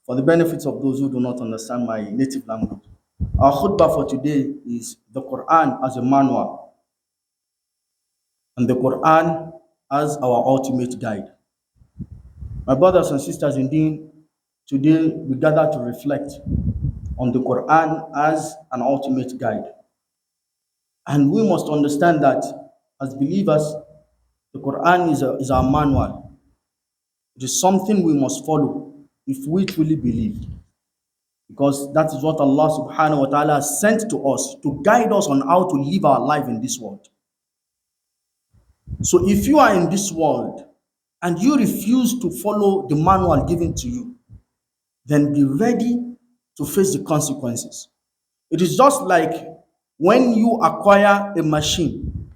For the benefits of those who do not understand my native language, our khutbah for today is the Quran as a manual and the Quran as our ultimate guide. My brothers and sisters, indeed, today we gather to reflect on the Quran as an ultimate guide. And we must understand that as believers, the Quran is our manual. It is something we must follow if we truly believe. Because that is what Allah subhanahu wa ta'ala has sent to us to guide us on how to live our life in this world. So if you are in this world and you refuse to follow the manual given to you, then be ready to face the consequences. It is just like when you acquire a machine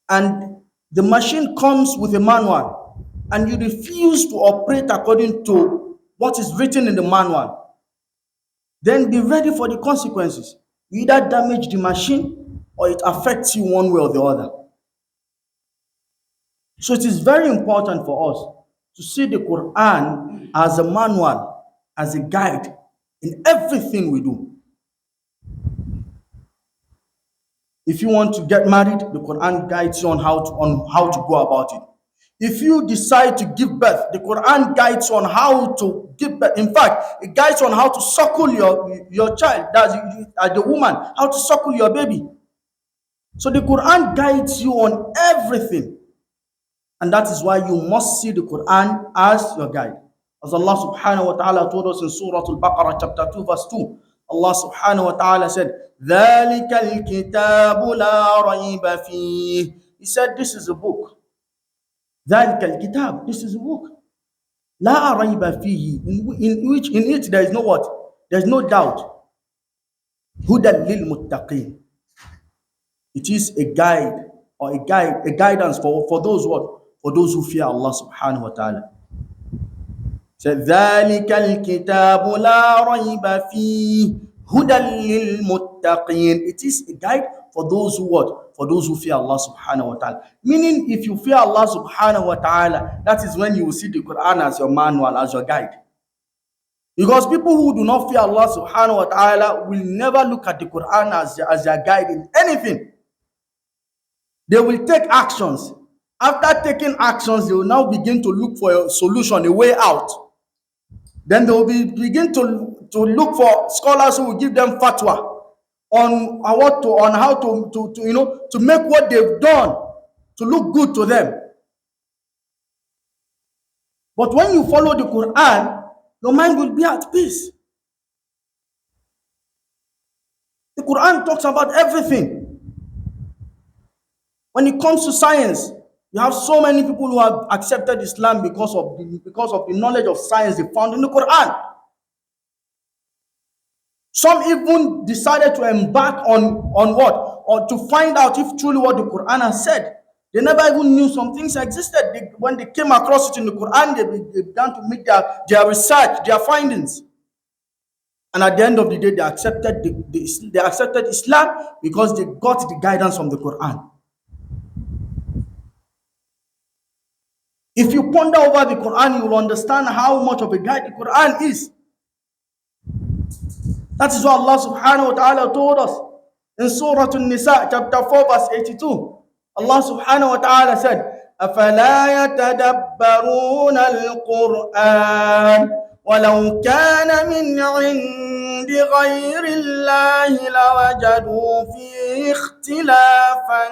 and the machine comes with a manual and you refuse to operate according to what is written in the manual, then be ready for the consequences. You either damage the machine or it affects you one way or the other. So it is very important for us to see the Quran as a manual, as a guide in everything we do. If you want to get married, the Quran guides you on how to go about it. If you decide to give birth, the Quran guides you on how to give birth. In fact, it guides you on how to suckle your child, that's the woman, how to suckle your baby. So the Quran guides you on everything. And that is why you must see the Quran as your guide. As Allah subhanahu wa ta'ala told us in Surah Al-Baqarah chapter 2 verse 2, Allah subhanahu wa ta'ala said, ذَلِكَ الْكِتَابُ لَا رَيْبَ فِيهِ. He said, this is a book. ذَلِكَ الْكِتَاب. This is a book. لَا رَيْبَ فِيهِ. In it there is no what? There is no doubt. هُدًى لِلْمُتَّقِينَ. It is a guide or a guidance for those what? For those who fear Allah subhanahu wa ta'ala. Said, ذَلِكَ الْكِتَابُ لَا رَيْبَ فِيهِ هُدًى لِلْمُتَّقِينَ. It is a guide for those who what? For those who fear Allah subhanahu wa ta'ala. Meaning, if you fear Allah subhanahu wa ta'ala, that is when you will see the Quran as your manual, as your guide. Because people who do not fear Allah subhanahu wa ta'ala will never look at the Quran as their guide in anything. They will take actions. After taking actions, they will now begin to look for a solution, a way out. Then they will begin to look for scholars who will give them fatwa on how to make what they've done to look good to them. But when you follow the Quran, your mind will be at peace. The Quran talks about everything. When it comes to science, you have so many people who have accepted Islam because of the knowledge of science they found in the Quran. Some even decided to embark on what? Or to find out if truly what the Quran has said. They never even knew some things existed. When they came across it in the Quran, they began to make their research, their findings. And at the end of the day, they accepted Islam because they got the guidance from the Quran. If you ponder over the Quran, you will understand how much of a guide the Quran is. That is what Allah subhanahu wa ta'ala told us in Surah An-Nisa, chapter 4, verse 82. Allah subhanahu wa ta'ala said, أَفَلَا يَتَدَبَّرُونَ الْقُرْآنَ وَلَوْ كَانَ مِنْ عِنْدِ غَيْرِ اللَّهِ لَوَجَدُوا فِيهِ اخْتِلَافًا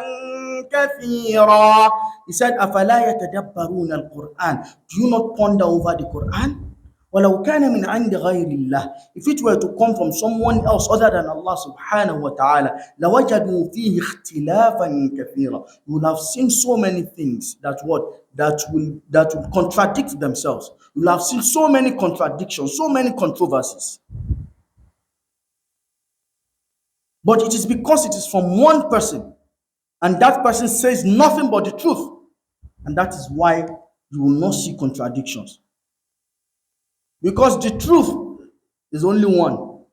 كَثِيرًا. He said, أَفَلَا يَتَدَبَّرُونَ الْقُرْآنَ. Do you not ponder over the Quran? وَلَوْ كَانَ مِنْ عِنْدِ غَيْرِ اللَّهِ. If it were to come from someone else other than Allah subhanahu wa ta'ala, لَوَجَدُوا فِيهِ اخْتِلَافًا كَثِيرًا. You will have seen so many things that will contradict themselves. You will have seen so many contradictions, so many controversies. But it is because it is from one person, and that person says nothing but the truth. And that is why you will not see contradictions. Because the truth is only one.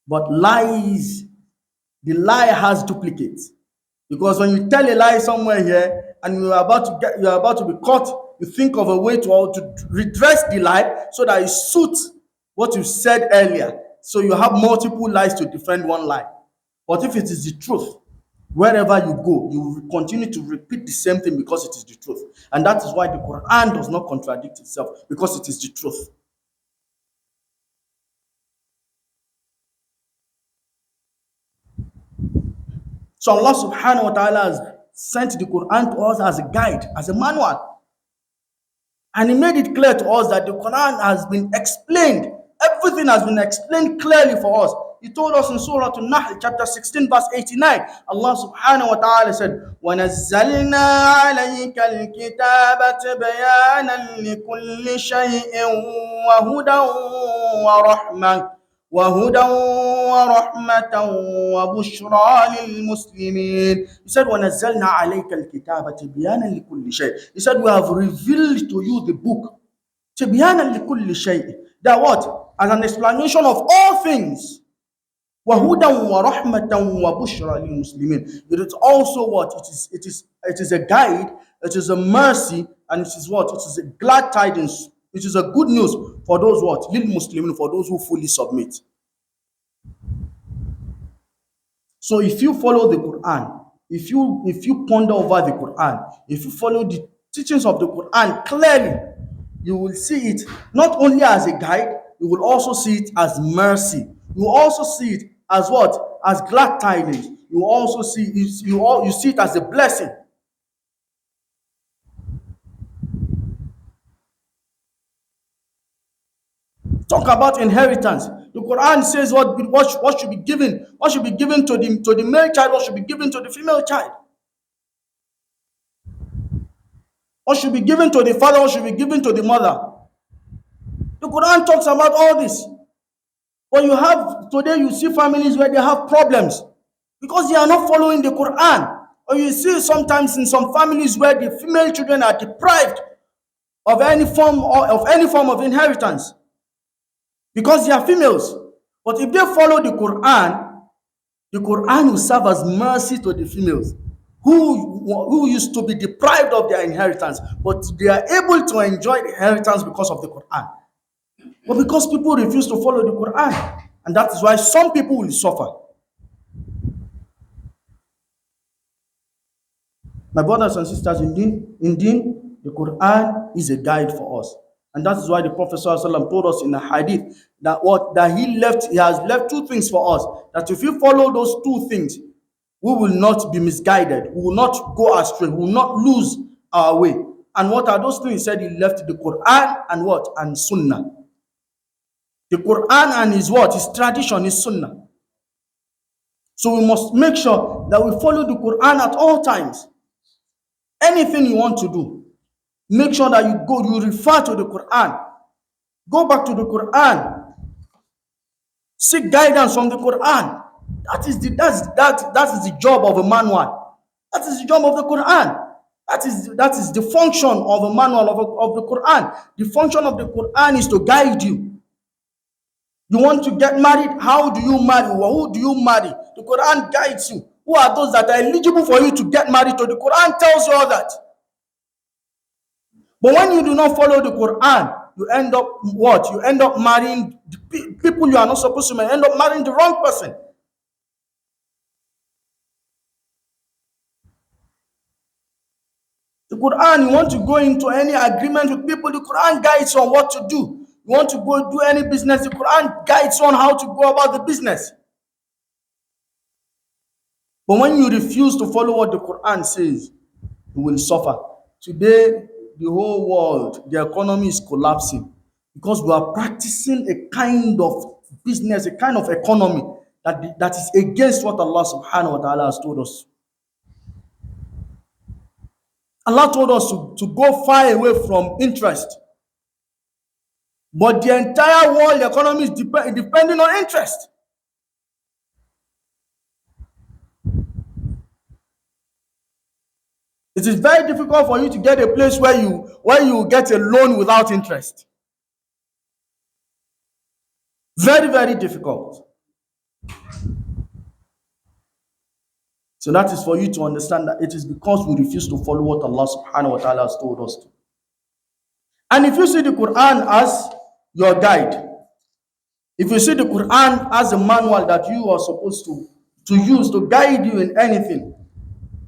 But the lie has duplicates. Because when you tell a lie somewhere here and you are about to be caught you think of a way to redress the lie so that it suits what you said earlier. So you have multiple lies to defend one lie. But if it is the truth, wherever you go, you will continue to repeat the same thing because it is the truth. And that is why the Quran does not contradict itself, because it is the truth. So Allah subhanahu wa ta'ala has sent the Quran to us as a guide, as a manual. And He made it clear to us that the Quran has been explained. Everything has been explained clearly for us. He told us in Surah An-Nahl, chapter 16, verse 89. Allah subhanahu wa ta'ala said, وَنَزَّلْنَا عَلَيْكَ الْكِتَابَ تِبْيَانًا لِكُلِّ شَيْءٍ وَهُدًى وَرَحْمَةً وَبُشْرَى لِلْمُسْلِمِينَ. He said, وَنَزَّلْنَا عَلَيْكَ الْكِتَابَ تِبْيَانًا لِكُلِّ شَيْءٍ. He said, we have revealed to you the book. تِبْيَانًا لِكُلِّ شَيْءٍ. That what? As an explanation of all things. وَهُدًى وَرَحْمَةً وَبُشْرَى لِلْمُسْلِمِينَ. It is also what? It is a guide, it is a mercy, and it is what? It is a glad tidings. It is a good news for those what? Lil Muslimin, for those who fully submit. So if you follow the Quran, if you ponder over the Quran, if you follow the teachings of the Quran clearly, you will see it not only as a guide, you will also see it as mercy. You will also see it as what? As glad tidings. You will also see it, you see it as a blessing. Talk about inheritance. The Quran says what should be given. What should be given to the male child, what should be given to the female child. What should be given to the father, what should be given to the mother. The Quran talks about all this. But today you see families where they have problems because they are not following the Quran. Or you see sometimes in some families where the female children are deprived of any form of inheritance because they are females. But if they follow the Quran will serve as mercy to the females who used to be deprived of their inheritance, but they are able to enjoy the inheritance because of the Quran. But because people refuse to follow the Quran, and that is why some people will suffer. My brothers and sisters, indeed, the Quran is a guide for us. And that is why the Prophet ﷺ told us in the hadith that he has left two things for us. That if we follow those two things, we will not be misguided. We will not go astray. We will not lose our way. And what are those things? He said he left the Quran and what? And Sunnah. The Quran and his what? His tradition, his Sunnah. So we must make sure that we follow the Quran at all times. Anything you want to do, make sure that you refer to the Quran. Go back to the Quran. Seek guidance from the Quran. That is the job of a manual. That is the job of the Quran. That is the function of a manual of the Quran. The function of the Quran is to guide you. You want to get married? How do you marry? Who do you marry? The Quran guides you. Who are those that are eligible for you to get married to? The Quran tells you all that. But when you do not follow the Quran, you end up what? You end up marrying people you are not supposed to marry. You end up marrying the wrong person. The Quran, you want to go into any agreement with people, the Quran guides you on what to do. You want to go do any business, the Quran guides you on how to go about the business. But when you refuse to follow what the Quran says, you will suffer. Today, the whole world, the economy is collapsing because we are practicing a kind of business, a kind of economy that is against what Allah subhanahu wa ta'ala has told us. Allah told us to go far away from interest. But the entire world economy is depending on interest. It is very difficult for you to get a place where you get a loan without interest. Very, very difficult. So that is for you to understand that it is because we refuse to follow what Allah subhanahu wa ta'ala has told us to. And if you see the Quran as your guide, if you see the Quran as a manual that you are supposed to use to guide you in anything,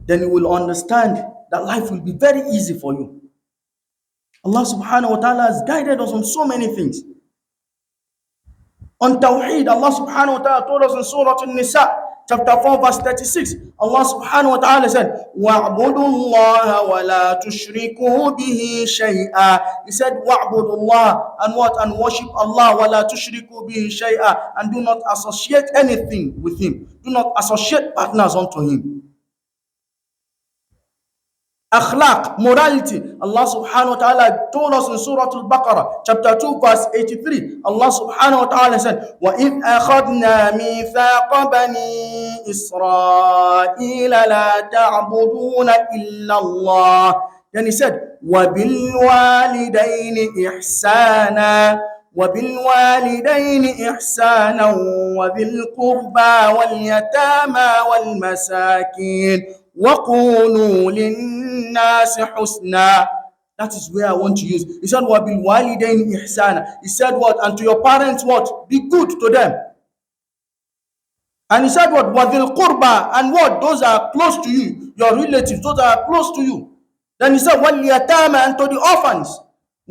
then you will understand that life will be very easy for you. Allah subhanahu wa ta'ala has guided us on so many things. On Tawheed, Allah subhanahu wa ta'ala told us in Surah An-Nisa, chapter 4, verse 36. Allah subhanahu wa ta'ala said, وَاعْبُدُوا اللَّهَ وَلَا تُشْرِكُوا بِهِ شَيْئًا. He said, وَاعْبُدُوا اللَّهَ, and what? And worship Allah, وَلَا تُشْرِكُوا بِهِ شَيْئًا, and do not associate anything with Him. Do not associate partners unto Him. Akhlaq, morality. Allah subhanahu wa ta'ala told us in Surah Al-Baqarah, chapter 2, verse 83. Allah subhanahu wa ta'ala said, وَإِذْ أَخَذْنَا مِيثَاقَ بَنِي إِسْرَائِيلَ لَا تَعْبُدُونَ إِلَّا اللَّهَ. Then He said, وَبِالْوَالِدَيْنِ إِحْسَانًا وبالوالدين إحسانا وذي القربى واليتامى والمساكين وقولوا للناس حسنا. That is where I want to use. He said, وَبِالْوَالِدَيْنِ إِحْسَانًا. He said what? And to your parents what? Be good to them. And He said what? وَذِي الْقُرْبَى. And what? Those are close to you. Your relatives, those are close to you. Then He said, وَالْيَتَامَى. And to the orphans.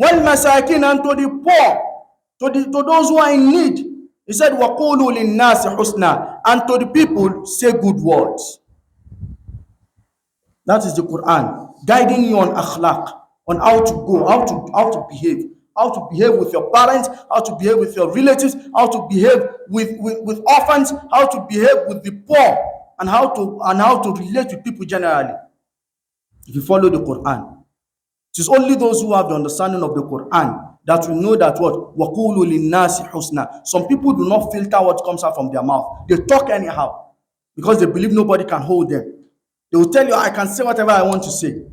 وَالْمَسَاكِينَ. And to the poor. To those who are in need. He said, وَقُولُوا لِلنَّاسِ حُسْنًا. And to the people, say good words. That is the Quran, guiding you on akhlaq, on how to go, how to behave with your parents, how to behave with your relatives, how to behave with orphans, how to behave with the poor, and how to relate with people generally. If you follow the Quran, it is only those who have the understanding of the Quran that will know that what? وَقُولُوا لِلنَّاسِ حُسْنًا. Some people do not filter what comes out from their mouth. They talk anyhow because they believe nobody can hold them. They will tell you, I can say whatever I want to say.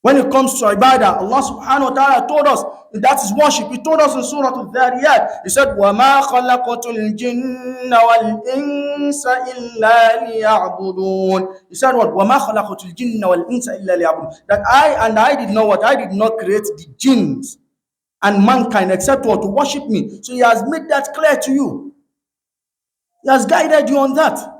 When it comes to ibadah, Allah subhanahu wa ta'ala told us that is worship. He told us in Surah Al-Dhariyat. He said, وَمَا خَلَقْتُ الْجِنَّ وَالْإِنسَ إِلَّا لِيَعْبُدُونَ. He said what? وَمَا خَلَقْتُ الْجِنَّ وَالْإِنسَ إِلَّا لِيَعْبُدُونَ. That I did not what? I did not create the jinns and mankind except what? To worship me. So He has made that clear to you. He has guided you on that.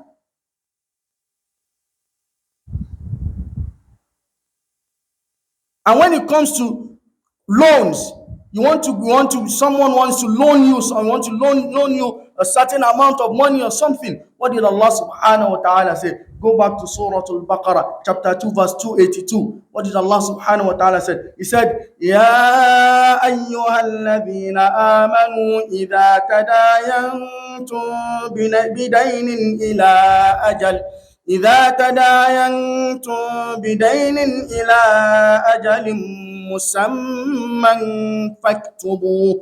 And when it comes to loans, someone wants to loan you, someone wants to loan you a certain amount of money or something. What did Allah subhanahu wa ta'ala say? Go back to Surah Al-Baqarah, chapter 2, verse 282. What did Allah subhanahu wa ta'ala say? He said, Ya ayyuhalladhina amanu idha tadayantum bidaynin ila ajal. إذا تداينتم بدين إلى أجل مسمى فاكتبوه.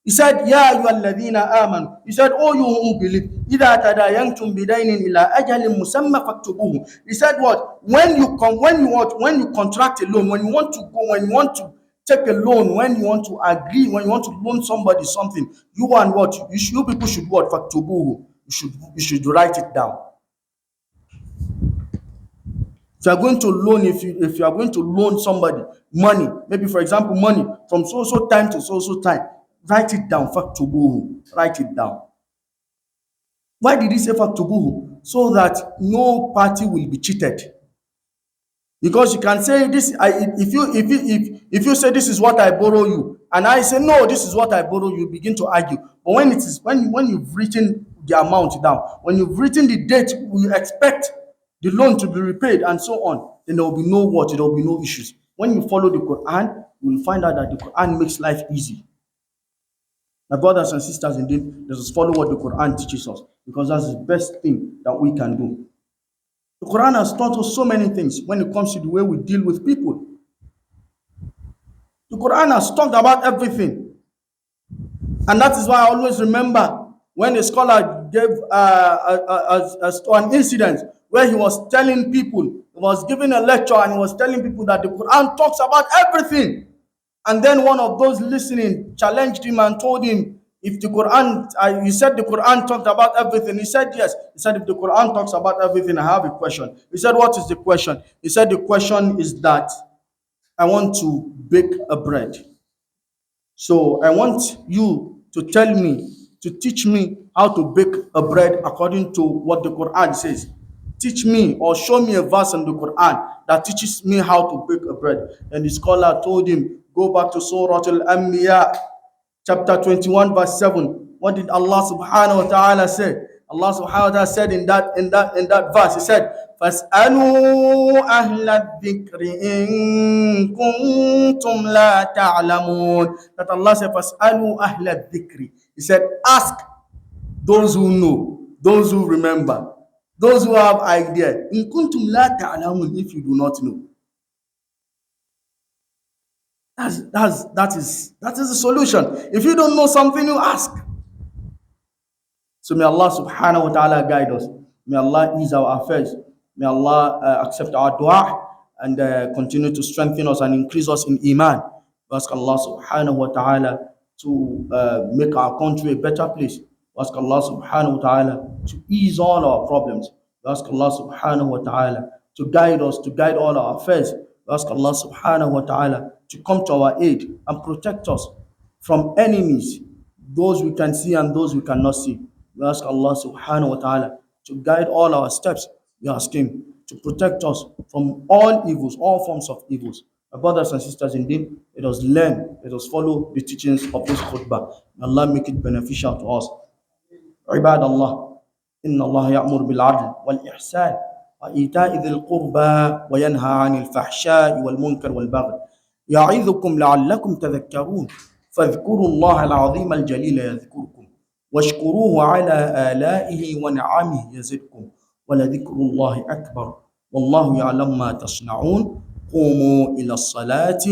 He said, يا أيها الذين آمنوا. He said, oh you who believe. إذا تداينتم بدين إلى أجل مسمى فاكتبوه. He said what? When you contract a loan, when you want to take a loan, when you want to agree, when you want to loan somebody something, you people should what? فاكتبوه. You should write it down. If you are going to loan, if you are going to loan somebody money, maybe for example money from so time to so time, write it down. Faktubuhu, write it down. Why did He say faktubuhu? So that no party will be cheated. Because you can say this. If you say this is what I borrow you, and I say no, this is what I borrow you, begin to argue. But when you've written the amount down, when you've written the date you expect the loan to be repaid and so on, then there will be no issues. When you follow the Quran, you will find out that the Quran makes life easy. My brothers and sisters, indeed, let us follow what the Quran teaches us, because that's the best thing that we can do. The Quran has taught us so many things when it comes to the way we deal with people. The Quran has talked about everything. And that is why I always remember when a scholar gave an incident where he was telling people, he was giving a lecture and he was telling people that the Quran talks about everything. And then one of those listening challenged him and told him if the Quran, you said the Quran talked about everything. He said yes. He said if the Quran talks about everything, I have a question. He said, what is the question? He said the question is that I want to bake a bread. So I want you to tell me, to teach me how to bake a bread according to what the Quran says. Teach me or show me a verse in the Quran that teaches me how to bake a bread. And the scholar told him, go back to Surah Al-Anbiya, chapter 21, verse 7. What did Allah subhanahu wa ta'ala say? Allah subhanahu wa ta'ala said in that verse, He said, فَاسْأَلُوا أَهْلَ الذِّكْرِ إِن كُنتُمْ لَا تَعْلَمُونَ. That Allah said, فَاسْأَلُوا أَهْلَ الذِّكْرِ. He said, ask those who know, those who remember, those who have idea. إِن كُنتُمْ لَا تَعْلَمُونَ. If you do not know. That is the solution. If you don't know something, you ask. So may Allah subhanahu wa ta'ala guide us. May Allah ease our affairs. May Allah accept our dua and continue to strengthen us and increase us in iman. We ask Allah subhanahu wa ta'ala to make our country a better place. We ask Allah subhanahu wa ta'ala to ease all our problems. We ask Allah subhanahu wa ta'ala to guide us, to guide all our affairs. We ask Allah subhanahu wa ta'ala to come to our aid and protect us from enemies, those we can see and those we cannot see. We ask Allah subhanahu wa ta'ala to guide all our steps. We ask Him to protect us from all evils, all forms of evils. My brothers and sisters, indeed, let us learn, let us follow the teachings of this khutbah. May Allah make it beneficial to us. عباد الله إن الله يأمر بالعدل والإحسان وإيتاء ذي القربى وينهى عن الفحشاء والمنكر والبغي يعظكم لعلكم تذكرون فاذكروا الله العظيم الجليل يذكركم واشكروه على آلائه ونعمه يزدكم ولذكر الله أكبر والله يعلم ما تصنعون قوموا إلى الصلاة